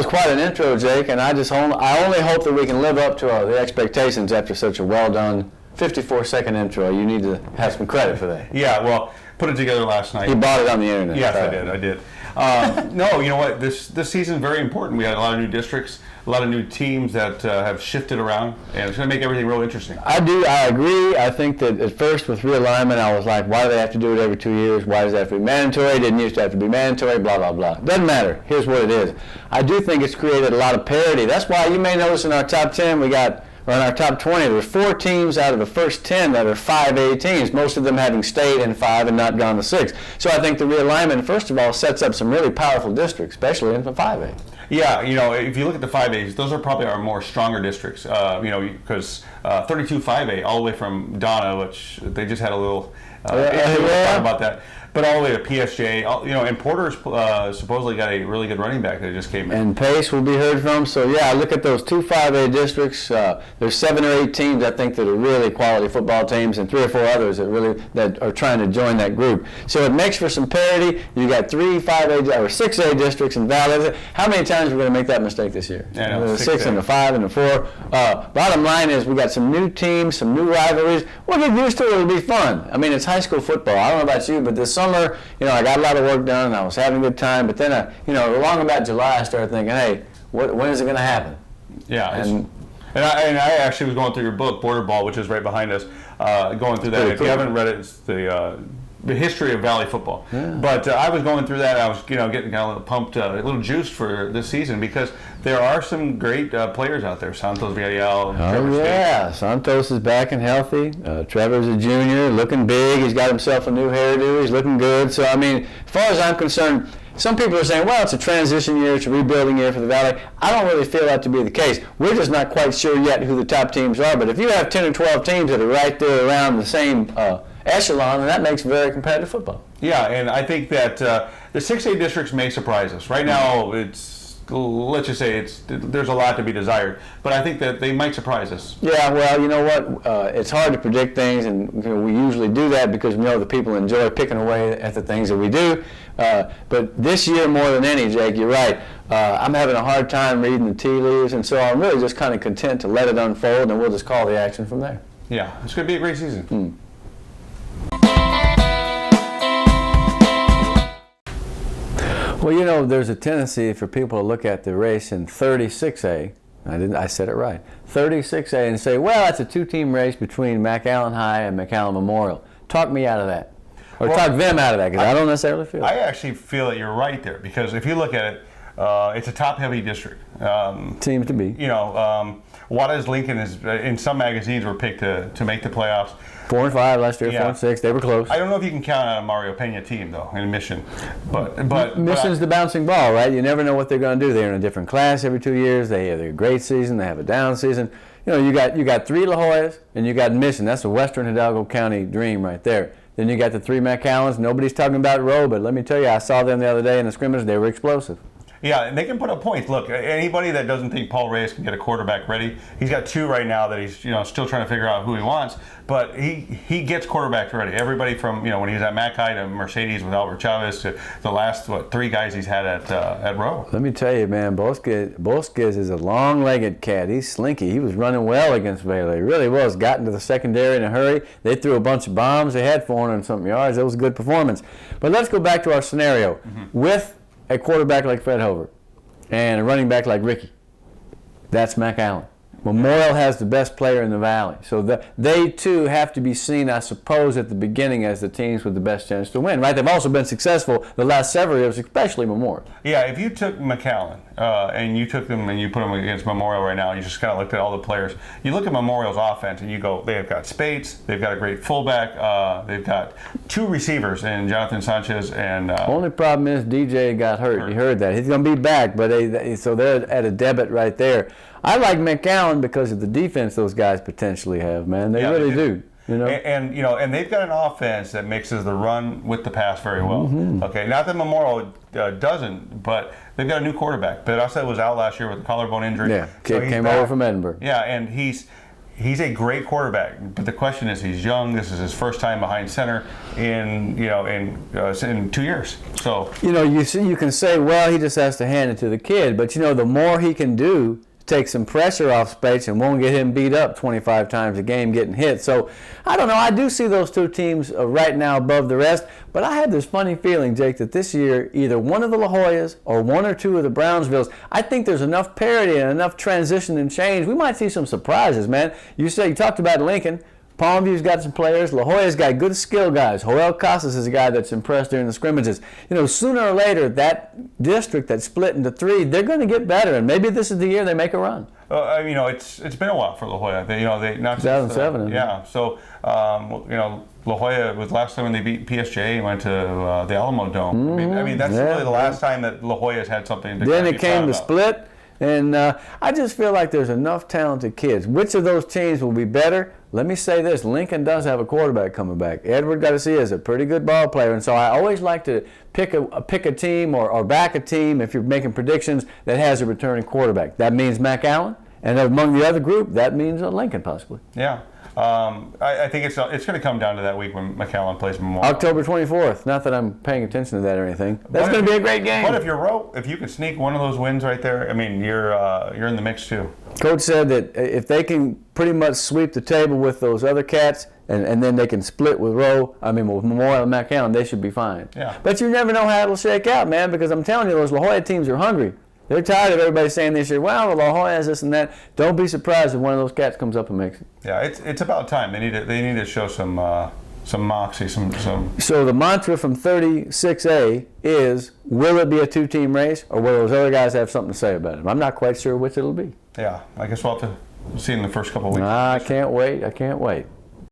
quite an intro, Jake, and I only hope that we can live up to the expectations after such a well-done 54-second intro. You need to have some credit for that. Yeah, well, put it together last night. You bought it on the internet. Yes, I did. No, you know what? This season is very important. We had a lot of new districts, a lot of new teams that have shifted around, and it's going to make everything real interesting. I agree. I think that at first with realignment, I was like, why do they have to do it every 2 years? Why does it have to be mandatory? It didn't used to have to be mandatory, blah, blah, blah. Doesn't matter. Here's what it is. I do think it's created a lot of parity. That's why you may notice in our top 10, or in our top 20, there's 4 teams out of the first 10 that are 5A teams, most of them having stayed in 5 and not gone to 6. So I think the realignment, first of all, sets up some really powerful districts, especially in the 5A. Yeah, if you look at the 5As, those are probably our more stronger districts, because 32 5A, all the way from Donna, which they just had a little talk about that, but all the way to PSJ, and Porter's supposedly got a really good running back that just came in. And Pace will be heard from. So yeah, look at those 2 5A districts. There's 7 or 8 teams I think that are really quality football teams, and 3 or 4 others that are trying to join that group. So it makes for some parity. You got 3 5A or 6A districts in Valley. How many times are we going to make that mistake this year? Yeah, the 6 and the 5 and the 4. Bottom line is we got some new teams, some new rivalries. We'll get used to it. It'll be fun. I mean, it's high school football. I don't know about you, but this summer, I got a lot of work done and I was having a good time. But then, along about July, I started thinking, hey, when is it going to happen? Yeah. And I actually was going through your book, Border Ball, which is right behind us, going through that. If you haven't read it, it's the history of Valley football. Yeah. But I was going through that. And I was, getting a little pumped, a little juiced for this season because there are some great players out there. Santos Villarreal. Santos is back and healthy. Trevor's a junior, looking big. He's got himself a new hairdo. He's looking good. So I mean, as far as I'm concerned, some people are saying, well, it's a transition year, it's a rebuilding year for the Valley. I don't really feel that to be the case. We're just not quite sure yet who the top teams are. But if you have 10 or 12 teams that are right there around the same echelon, and that makes very competitive football. Yeah, and I think that the 6A districts may surprise us. Right now, let's just say there's a lot to be desired, but I think that they might surprise us. Yeah, well, you know what? It's hard to predict things, and we usually do that because we know the people enjoy picking away at the things that we do. But this year, more than any, Jake, you're right. I'm having a hard time reading the tea leaves, and so I'm really just kind of content to let it unfold, and we'll just call the action from there. Yeah, it's going to be a great season. Well, there's a tendency for people to look at the race in 36A. I said it right. 36A and say, well, that's a 2-team race between McAllen High and McAllen Memorial. Talk me out of that. Or talk them out of that, because I don't necessarily feel it. I actually feel that you're right there, because if you look at it, it's a top-heavy district. Seems to be. Juarez Lincoln is, in some magazines, were picked to make the playoffs. 4 and 5 last year, 4 and 6. They were close. I don't know if you can count on a Mario Pena team though in Mission, but Mission's the bouncing ball, right? You never know what they're going to do. They're in a different class every 2 years. They have a great season. They have a down season. You got 3 La Joyas and you got Mission. That's a Western Hidalgo County dream right there. Then you got the 3 McAllens. Nobody's talking about Rowe, but let me tell you, I saw them the other day in the scrimmage. They were explosive. Yeah, and they can put up points. Look, anybody that doesn't think Paul Reyes can get a quarterback ready, he's got 2 right now that he's still trying to figure out who he wants. But he gets quarterbacks ready. Everybody from when he was at Mackay to Mercedes with Albert Chavez to the last 3 guys he's had at Rowe. Let me tell you, man, Bosquez is a long-legged cat. He's slinky. He was running well against Vela. He really was. Got into the secondary in a hurry. They threw a bunch of bombs. They had 400-something yards. That was a good performance. But let's go back to our scenario. Mm-hmm. With a quarterback like Fred Hover and a running back like Ricky, that's McAllen. Memorial has the best player in the Valley. So they, too, have to be seen, I suppose, at the beginning as the teams with the best chance to win, right? They've also been successful the last several years, especially Memorial. Yeah, if you took McAllen and you took them and you put them against Memorial right now, and you just kind of looked at all the players, you look at Memorial's offense and you go, they've got Spates, they've got a great fullback, they've got 2 receivers in Jonathan Sanchez and... Only problem is DJ got hurt. You heard that. He's going to be back, but so they're at a debit right there. I like McAllen because of the defense those guys potentially have, man. They really do. And they've got an offense that mixes the run with the pass very well. Mm-hmm. Okay, not that Memorial doesn't, but they've got a new quarterback. But I said was out last year with a collarbone injury. Yeah, kid came over from Edinburgh. Yeah, and he's he's a great quarterback, but the question is, he's young. This is his first time behind center in 2 years. So you can say, well, he just has to hand it to the kid, but the more he can do, take some pressure off Spates and won't get him beat up 25 times a game getting hit. So I don't know. I do see those two teams right now above the rest, but I have this funny feeling, Jake, that this year either one of the La Joyas or one or two of the Brownsvilles, I think there's enough parity and enough transition and change. We might see some surprises, man. You talked about Lincoln. Palmview's got some players. La Jolla's got good skill guys. Joel Casas is a guy that's impressed during the scrimmages. Sooner or later, that district that's split into three, they're going to get better, and maybe this is the year they make a run. It's been a while for La Jolla. They not 2007. Yeah. So La Jolla was last time when they beat PSJ and went to the Alamo Dome. I mean that's really the last time that La Jolla's had something to. Then it came to split. And I just feel like there's enough talented kids. Which of those teams will be better? Let me say this. Lincoln does have a quarterback coming back. Edward Garcia is a pretty good ball player. And so I always like to pick a team or back a team, if you're making predictions, that has a returning quarterback. That means Mac Allen. And among the other group, that means Lincoln possibly. Yeah. I think it's going to come down to that week when McAllen plays Memorial. October 24th. Not that I'm paying attention to that or anything. That's going to be a great game. But if you can sneak one of those wins right there, I mean, you're in the mix too. Coach said that if they can pretty much sweep the table with those other cats, and then they can split with with Memorial and McAllen, they should be fine. Yeah. But you never know how it'll shake out, man, because I'm telling you, those La Jolla teams are hungry. They're tired of everybody saying this year, well, La Jolla has this and that. Don't be surprised if one of those cats comes up and makes it. Yeah, it's about time. They need to show some moxie, some. So the mantra from 36A is, will it be a two-team race, or will those other guys have something to say about it? I'm not quite sure which it'll be. Yeah, I guess we'll have to see in the first couple of weeks. I can't wait.